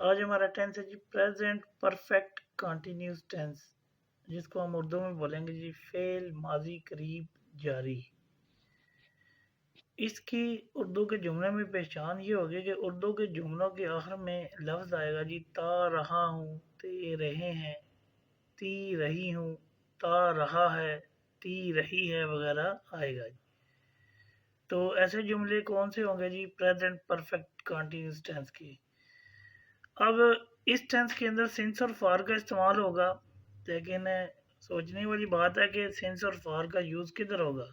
आज हमारा टेंस है जी प्रेजेंट परफेक्ट कंटिन्यूस टेंस, जिसको हम उर्दू में बोलेंगे जी फेल माजी करीब जारी। इसकी उर्दू के जुमले में पहचान ये होगी कि उर्दू के जुमलों के आखिर में लफ्ज़ आएगा जी ता रहा हूँ, ते रहे हैं, ती रही हूँ, ता रहा है, ती रही है वगैरह आएगा जी। तो ऐसे जुमले कौन से होंगे जी प्रेजेंट परफेक्ट कंटिन्यूस टेंस के। अब इस टेंस के अंदर सिंस और फॉर का इस्तेमाल होगा, लेकिन सोचने वाली बात है कि सिंस और फॉर का यूज़ किधर होगा।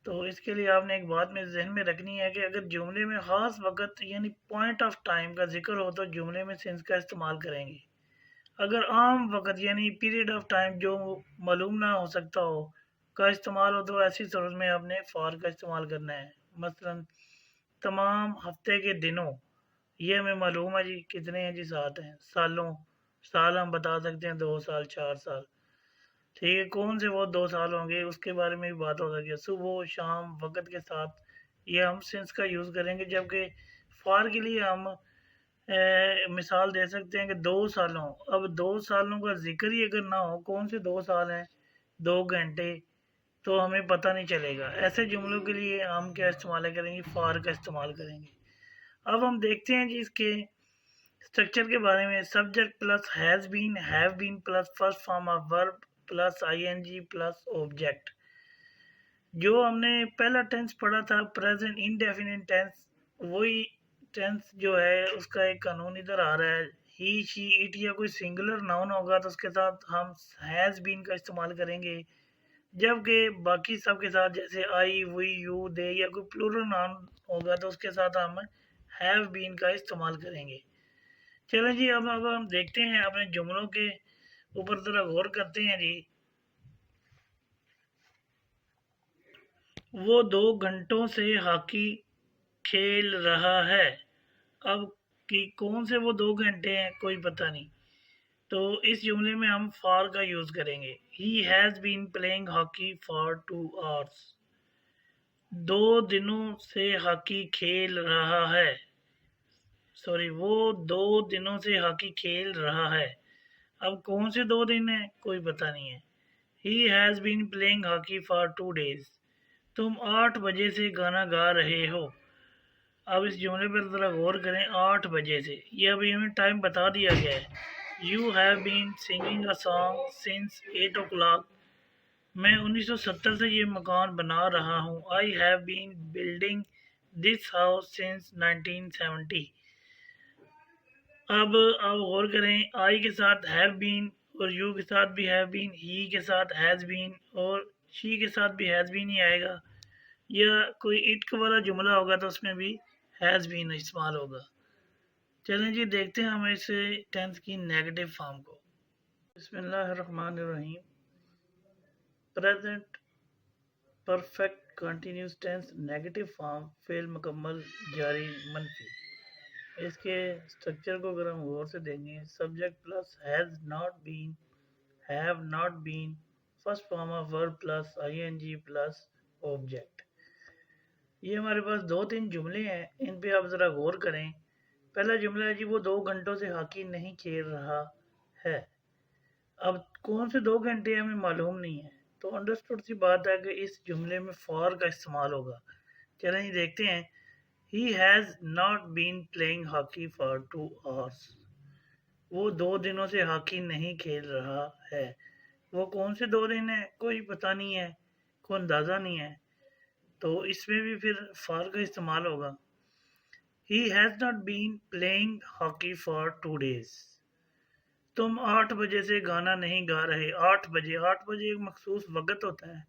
तो इसके लिए आपने एक बात में जहन में रखनी है कि अगर जुमले में ख़ास वक्त यानी पॉइंट ऑफ टाइम का जिक्र हो तो जुमले में सिंस का इस्तेमाल करेंगे। अगर आम वक्त यानी पीरियड ऑफ टाइम जो मालूम ना हो सकता हो का इस्तेमाल हो तो ऐसी सूरत में आपने फॉर का इस्तेमाल करना है। मसलन तमाम हफ्ते के दिनों, ये हमें मालूम है जी कितने हैं जी 7 हैं। सालों, साल हम बता सकते हैं 2 साल 4 साल, ठीक है। कौन से वो 2 साल होंगे उसके बारे में भी बात हो सकती है। सुबह शाम वक्त के साथ ये हम सिंस का यूज़ करेंगे, जबकि फार के लिए हम मिसाल दे सकते हैं कि 2 सालों। अब 2 सालों का जिक्र ही अगर ना हो कौन से 2 साल हैं, 2 घंटे, तो हमें पता नहीं चलेगा। ऐसे जुमलों के लिए हम क्या इस्तेमाल करेंगे, फार का इस्तेमाल करेंगे। अब हम देखते हैं जी इसके स्ट्रक्चर के बारे में। Subject plus has been, have been plus first form of verb plus ING plus object. जो हमने पहला टेंस पढ़ा था प्रेजेंट इंडेफिनिट टेंस, वही टेंस जो है उसका एक कानून इधर आ रहा है। ही शी इट या कोई सिंगुलर नाउन होगा तो उसके साथ हम हैज़ बीन का इस्तेमाल करेंगे, जबकि बाकी सब के साथ जैसे आई वी यू दे या कोई प्लूरल नाउन होगा तो उसके साथ हम हैव बीन का इस्तेमाल करेंगे। चलें जी, अब हम देखते हैं अपने जुमलों के ऊपर ज़रा गौर करते हैं जी। वो 2 घंटों से हॉकी खेल रहा है। अब कि कौन से वो 2 घंटे हैं कोई पता नहीं, तो इस जुमले में हम फॉर का यूज़ करेंगे। He has been playing hockey for 2 hours. 2 दिनों से हॉकी खेल रहा है, सॉरी वो 2 दिनों से हॉकी खेल रहा है। अब कौन से 2 दिन हैं कोई पता नहीं है। He has been playing hockey for 2 days. तुम 8 बजे से गाना गा रहे हो। अब इस जुमले पर ज़रा गौर करें, 8 बजे से, ये अभी हमें टाइम बता दिया गया है। You have been singing a song since 8 o'clock। मैं 1970 से ये मकान बना रहा हूँ। I have been building this house since 1970। अब आप गौर करें, आई के साथ हैव बीन और यू के साथ भी हैव बीन, ही के साथ हैज़ बीन और शी के साथ भी हैज़ बीन ही आएगा। या कोई इट वाला जुमला होगा तो उसमें भी हैज़ बीन इस्तेमाल होगा। चलें जी, देखते हैं हम इस टेंस की नेगेटिव फॉर्म को। बिस्मिल्लाहिर्रहमानिर्रहीम। Present perfect continuous tense negative form फेल मुकम्मल जारी मनफी। इसके स्ट्रक्चर को अगर हम गौर से देंगे, subject plus has not been, have not been, first form of verb plus ING plus object. ये हमारे पास 2-3 जुमले हैं, इन पे आप ज़रा गौर करें। पहला जुमला है जी वो 2 घंटों से हॉकी नहीं खेल रहा है। अब कौन से 2 घंटे हमें मालूम नहीं है, तो अंडरस्टूड सी बात है कि इस जुमले में फॉर का इस्तेमाल होगा। चलें ये देखते हैं। He has not been playing hockey for 2 hours. वो 2 दिनों से हॉकी नहीं खेल रहा है। वो कौन से 2 दिन है कोई पता नहीं है, कोई अंदाज़ा नहीं है, तो इसमें भी फिर फॉर का इस्तेमाल होगा। He has not been playing hockey for 2 days. तुम 8 बजे से गाना नहीं गा रहे। 8 बजे, 8 बजे एक मखसूस वक्त होता है,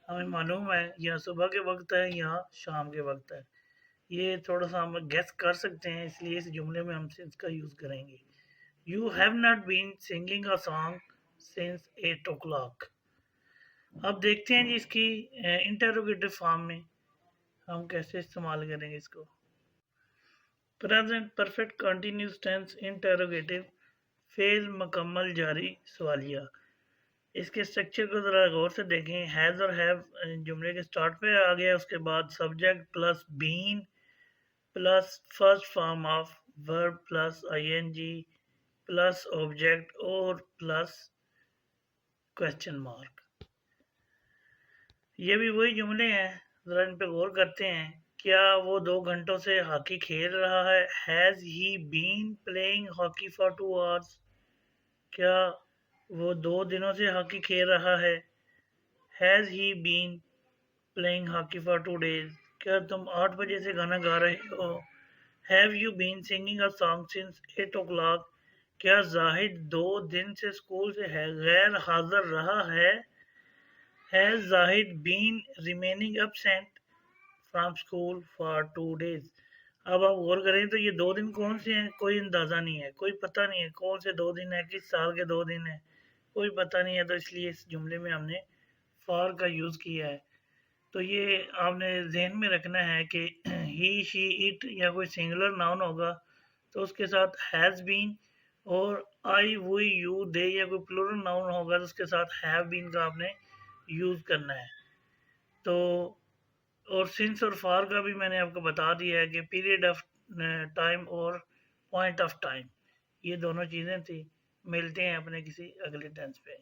हमें मालूम है या सुबह के वक्त है या शाम के वक्त है। ये थोड़ा सा हम गेस कर सकते हैं, इसलिए इस जुमले में हम इसका यूज़ करेंगे। You have not been singing a song since 8 o'clock। अब देखते हैं जी इसकी इंटरोगेटिव फॉर्म में हम कैसे इस्तेमाल करेंगे इसको। Present perfect continuous tense interrogative फेल मुकम्मल जारी सवालिया। इसके स्ट्रक्चर को ज़रा गौर से देखें। हैज़ और हैव जुमले के स्टार्ट पे आ गया, उसके बाद subject plus been plus first form of verb plus ing plus object और प्लस क्वेश्चन मार्क। ये भी वही जुमले हैं, ज़रा इन पे गौर करते हैं। क्या वो 2 घंटों से हॉकी खेल रहा है? Has he been playing hockey for 2 hours? क्या वो 2 दिनों से हॉकी खेल रहा है? Has he been playing hockey for 2 days? क्या तुम 8 बजे से गाना गा रहे हो? Have you been singing a song since 8 o'clock? क्या जाहिद 2 दिन से स्कूल से है गैर हाजिर रहा है? Has Zahid been remaining absent from school for 2 days? अब आप गौर करें तो ये 2 दिन कौन से हैं, कोई अंदाज़ा नहीं है, कोई पता नहीं है कौन से 2 दिन है, किस साल के 2 दिन है, कोई पता नहीं है। तो इसलिए इस जुमले में हमने फॉर का यूज़ किया है। तो ये आपने जहन में रखना है कि ही शी इट या कोई सिंगुलर नाउन होगा तो उसके साथ हैज़ बीन, और आई वी यू दे या कोई प्लूरल नाउन होगा तो उसके साथ हैव बीन का आपने यूज़ करना है। तो और सिंस और फॉर का भी मैंने आपको बता दिया है कि पीरियड ऑफ टाइम और पॉइंट ऑफ टाइम, ये दोनों चीज़ें थी। मिलते हैं अपने किसी अगले टेंस पे।